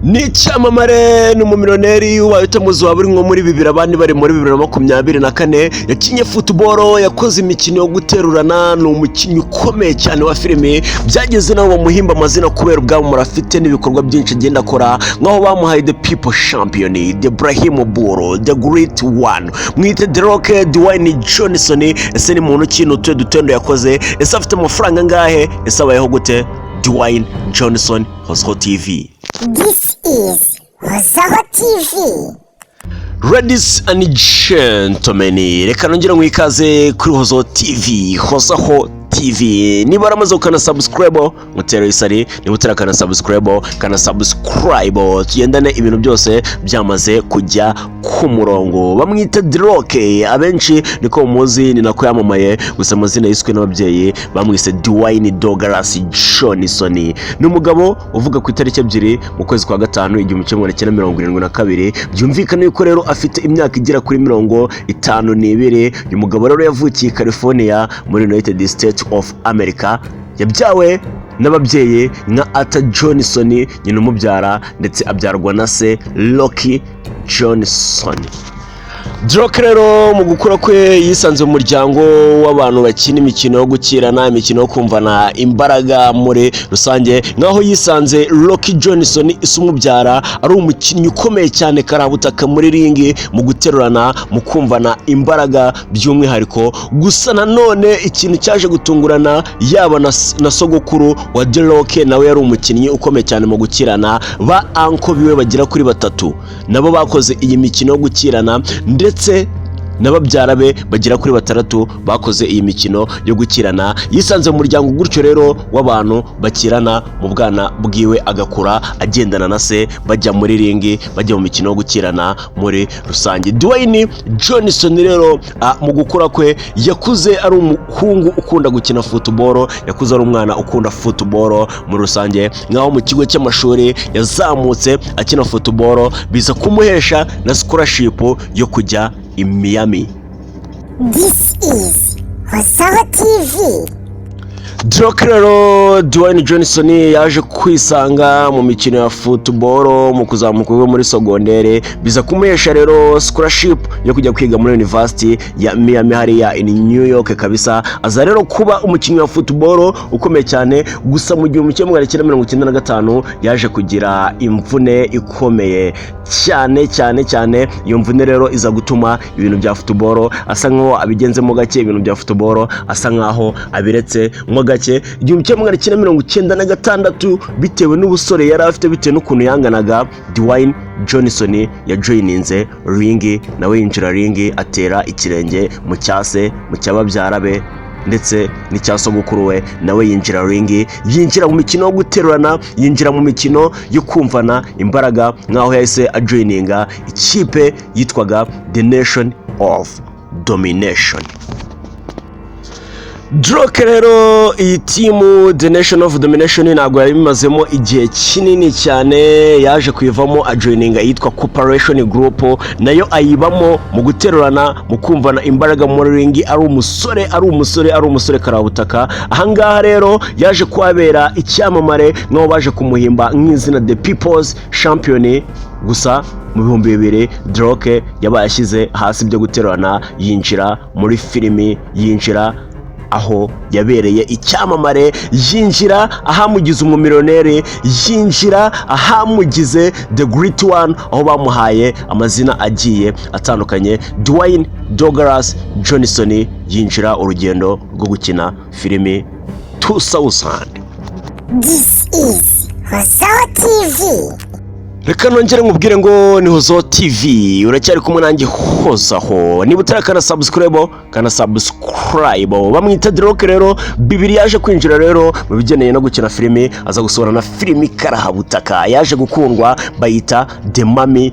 N'icyamamare n'umumiliyoneri wahita muzi waba uri nko muri bibiri abandi bari muri 2024 yakinye football yakoze imikino yo guterurana ni umukinnyi ukomeye cyane wa filime byageze naho bamuhimba amazina kubera ubwamura afite n'ibikorwa byinshi agenda akora nkaho bamuhaye the people champion the Brahim Buro the great one mwite The Rock Dwayne Johnson ese ni muntu kintu tuye dutendo yakoze ese afite amafaranga ngahe ese abayeho gute Dwayne Johnson Hozaho TV. This is Hozaho TV. Ladies and gentlemen, reka nongera mwikaze kuri Hozaho TV. Hozaho TV niba aramaze ukana subscribe mutera isari niba utarakana subscribe kana subscribe tugendane ibintu byose byamaze kujya ku murongo. Bamwita The Rock abenshi niko muzi ni nako yamamaye gusa amazina yiswe n'ababyeyi bamwise Dwayne Douglas Johnson. Ni umugabo uvuga ku itariki 2 mu kwezi kwa gatanu 1972 byumvikana yuko rero afite imyaka igera kuri 52. Uyu mugabo rero yavukiye California muri United States of America, yabyawe n'ababyeyi nka Arthur Johnson nyina umubyara ndetse abyarwa na se Rocky Johnson. The Rock rero mu gukura kwe yisanze mu muryango w'abantu bakina imikino yo gukirana, imikino yo kumvana imbaraga muri rusange, nkaho yisanze Rocky Johnson isumubyara ari umukinnyi ukomeye cyane karabutaka muri ringi mu guterurana mu kumvana imbaraga by'umwihariko. Gusa nanone ikintu cyaje gutungurana yaba na sogokuru wa The Rock nawe yari umukinnyi ukomeye cyane mu gukirana, ba anko biwe bagira kuri 3 nabo bakoze iyi mikino yo gukirana ndetse n'ababyara be bagira kuri 6 bakoze iyi mikino yo gukirana. Yisanze mu muryango gutyo rero w'abantu bakirana mu bwana bwiwe agakura agendana na se bajya muri ringi bajya mu mikino yo gukirana muri rusange. Dwayne Johnson rero mu gukura kwe yakuze ari umuhungu ukunda gukina football, yakuze ari umwana ukunda football muri rusange, nkaho mu kigo cy'amashuri yazamutse akina football biza kumuhesha na scholarship yo kujya in Miami. This is Hozaho TV. The Rock rero Dwayne Johnson yaje kwisanga mu mikino ya football mu kuzamuka muri secondaire biza kumuhesha rero scholarship yo kujya kwiga muri University ya Miami hariya in New York kabisa. Aza rero kuba umukinnyi wa football ukomeye cyane, gusa mu 1995 yaje kugira imvune ikomeye cyane. Iyo mvune rero iza gutuma ibintu bya football asa nkaho abigenzemo gake, ibintu bya football asa nkaho abiretse mo gake. 1996 bitewe n'ubusore yari afite bitewe n'ukuntu yanganaga, Dwayne Johnson yajoininze ringi nawe yinjira ringi atera ikirenge mu cyase mu cyababyara be ndetse n'icyasogokuru we nawe yinjira ringi, yinjira mu mikino yo guterurana, yinjira mu mikino yo kumvana imbaraga nkaho yahise ajoininga ikipe yitwaga The Nation of Domination. The Rock rero iyi timu The Nation of Domination ntabwo yabimazemo igihe kinini cyane, yaje kuyivamo ajoininga yitwa Corporation Group, nayo ayibamo mu guterurana mu kumvana imbaraga muri ringi. Ari umusore karabutaka. Ahangaha rero yaje kwabera icyamamare nkaho baje kumuhimba nk'izina The People's Champion. Gusa mu 2000 The Rock yabaye ashyize hasi byo guterurana, yinjira muri filimi, yinjira aho yabereye icyamamare, yinjira ahamugize umumiliyoneri, yinjira ahamugize The Great One, aho bamuhaye amazina agiye atandukanye. Dwayne Douglas Johnson yinjira urugendo rwo gukina filimi 2000. This is Hozaho TV. Reka nongere nkubwire ngo ni Hozaho TV, uracyari kumwe nanjye Hozaho. Niba utarakana subscribe kana subscribe. Bamwita The Rock rero bibiri yaje kwinjira rero mu bigeneye no gukina filimi, aza gusohora na filimi karahabutaka yaje gukundwa bayita The Mummy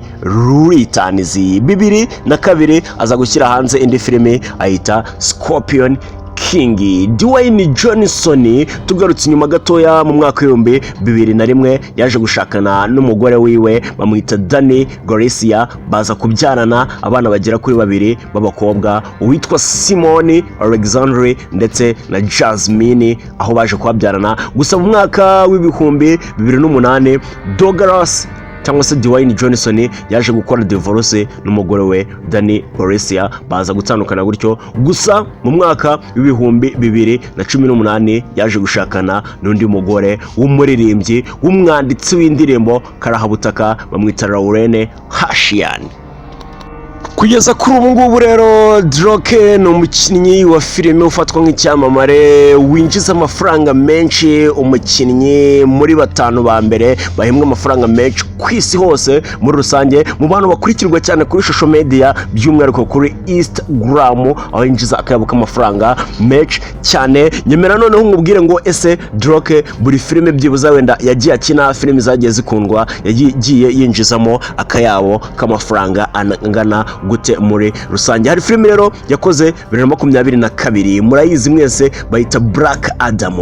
Returns. 2002 aza gushyira hanze indi filimi ayita Scorpion King. Dwayne Johnson tugarutse inyuma gatoya mu mwaka w'ibihumbi 2001 yaje gushakana n'umugore wiwe bamwita Dani Garcia, baza kubyarana abana bagera kuri 2 b'abakobwa uwitwa Simone Alexandre ndetse na Jasmine, aho baje kubabyarana. Gusa mu mwaka w'ibihumbi 2008 Douglas cyangwa se Dwayne Johnson yaje gukora divorce n'umugore we Dani Borisia, baza gutandukana gutyo. Gusa mu mwaka w'ibihumbi 2018 yaje gushakana n'undi mugore w'umuririmbyi w'umwanditsi w'indirimbo karahabutaka bamwita Laurene Hashian. Kugeza kuri ubu ngubu rero Droke ni umukinnyi wa filime ufatwa nk'icyamamare winjiza amafaranga menshi, umukinnyi muri batanu ba mbere bahembwa amafaranga menshi ku isi hose muri rusange, mu bantu bakurikirwa cyane kuri social media by'umwihariko kuri Instagram, aho yinjiza akayabo k'amafaranga menshi cyane. Nyemera noneho nkubwire ngo ese Droke buri filime byibuza wenda yagiye akina filime zagiye zikundwa yagiye yinjizamo akayabo k'amafaranga angana gute muri rusange. Hari filime rero yakoze 2022 murayizi mwese bayita Black Adam.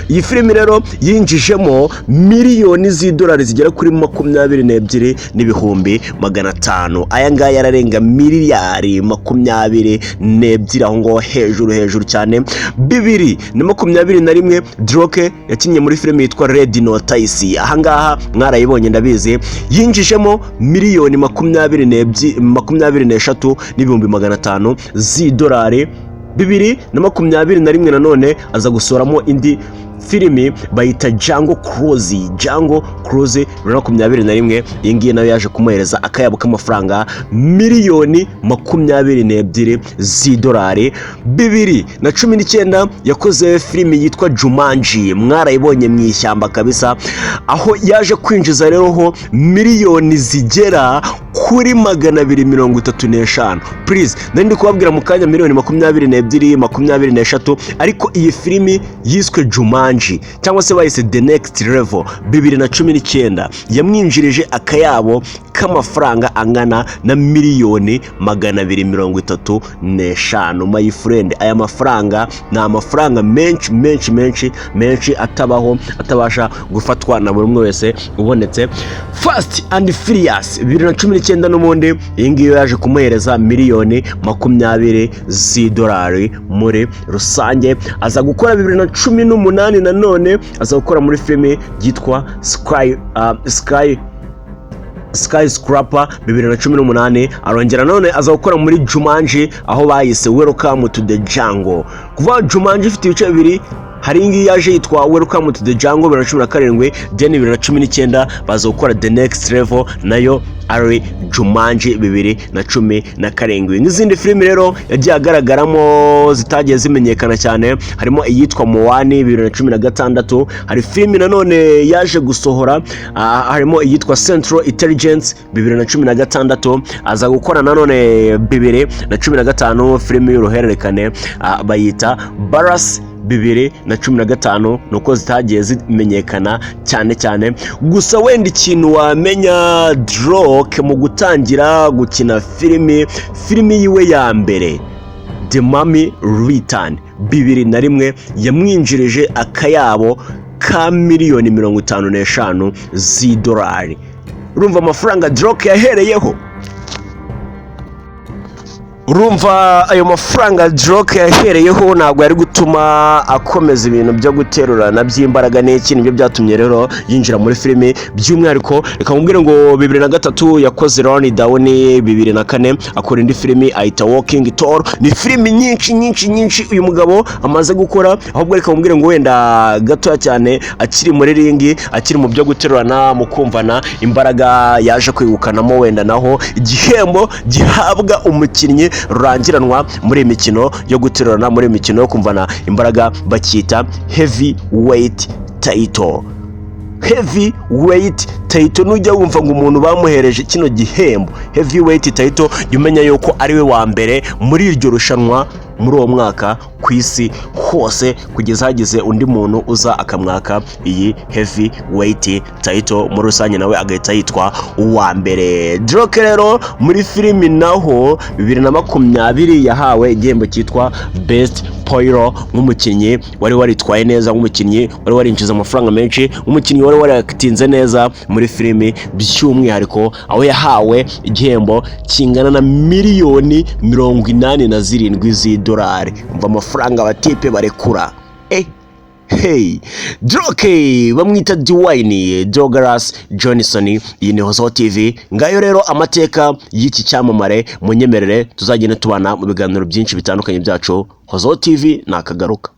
Iyi filime rero yinjijemo miliyoni z'idolari zigera kuri 22,500,000. Aya ngaya yararenga miliyari 22 aho ngo hejuru cyane. 2021 Droke yakinnye muri filime yitwa Red Notice. Aha ngaha mwarayibonye ndabizi, yinjijemo miliyoni 23,500,000 z'idolari. 2021 nanone aza gusoramo indi filimi bayita Django Cruise 2021. Iyi ngiyi nayo yaje kumuhereza akayabo k'amafaranga miliyoni 22 z'idolari. 2019 yakoze filimi yitwa Jumanji, mwarayibonye mu ishyamba kabisa, aho yaje kwinjiza rero ho miliyoni zigera kuri 235. Please ndi kubabwira mu kanya miliyoni 22, 23, ariko iyi filimi yiswe Jumanji cyangwa se bayise The Next Level 2019 yamwinjirije akayabo k'amafaranga angana na miliyoni 235. My friend, aya mafaranga ni amafaranga menshi atabasha gufatwa na buri umwe wese ubonetse. Fast and Furious 2019 n'umundi iyi ngiyo yaje kumuhereza miliyoni 20 z'idolari muri rusange. Aza gukora 2018 nanone aza gukora muri filime yitwa Skyscraper 2018. arongera none aza gukora muri Jumanji aho bayise Welcome to the Jungle. Kuva Jumanji ifite ibice bibiri, hari ingi yaje yitwa Welcome to the Jungle 2017, then 2019 baza gukora The Next Level nayo ari Jumanji 2017. N'izindi filime rero yagiye agaragaramo zitagiye zimenyekana cyane, harimo iyitwa Moani 2016. hari filime nanone yaje gusohora harimo iyitwa Central Intelligence 2016. aza gukora nanone 2015 filime y'uruhererekane bayita Barras 2015, nuko zitagiye zimenyekana cyane. Gusa wenda ikintu wamenya Droke mu gutangira gukina filime yiwe ya mbere The Mummy Return 2001 yamwinjirije akayabo ka miliyoni 55 z'idolari. Urumva amafaranga Droke yahereyeho? Urumva ayo mafaranga Droke yahereyeho ntabwo yari gutuma akomeza ibintu byo guterurana by'imbaraga n'iki, nibyo byatumye rero yinjira muri filime. By'umwihariko reka mubwire ngo 2003 yakoze Run Down, 2004 akora indi filime ayita Walking Tall. ni filime nyinshi uyu mugabo amaze gukora, ahubwo reka mubwire ngo wenda gatoya cyane akiri muri ringi, akiri mu byo guterurana mu kumvana imbaraga, yaje kwibukanamo wenda naho igihembo gihabwa umukinnyi rurangiranwa muri imikino yo guterurana, muri imikino yo kumvana imbaraga, bakita heavyweight title. Heavyweight title, nujya wumva ngo umuntu bamuhereje kino gihembo heavyweight title, yumenya yuko ari we wa mbere muri iryo rushanwa muri uwo mwaka ku isi hose, kugeza hagize undi muntu uza akamwaka iyi heavyweight title muri rusange nawe agahita yitwa uwa mbere. Droke rero muri filimi naho 2020 yahawe igihembo cyitwa Best Poiro nk'umukinnyi wari waritwaye neza, nk'umukinnyi wari warinjiza amafaranga menshi, nk'umukinnyi wari waratinze neza muri filimi by'umwihariko, aho yahawe igihembo kingana na miliyoni 87 z'idolari. Umva amafaranga abatipe barekura. Hey, Droke bamwita Dwayne Douglas Johnson. Iyi ni Hozaho TV. Ngayo rero amateka y'iki cyamamare, munyemerere tuzagenda tubana mu biganiro byinshi bitandukanye byacu. Hozaho TV nakagaruka.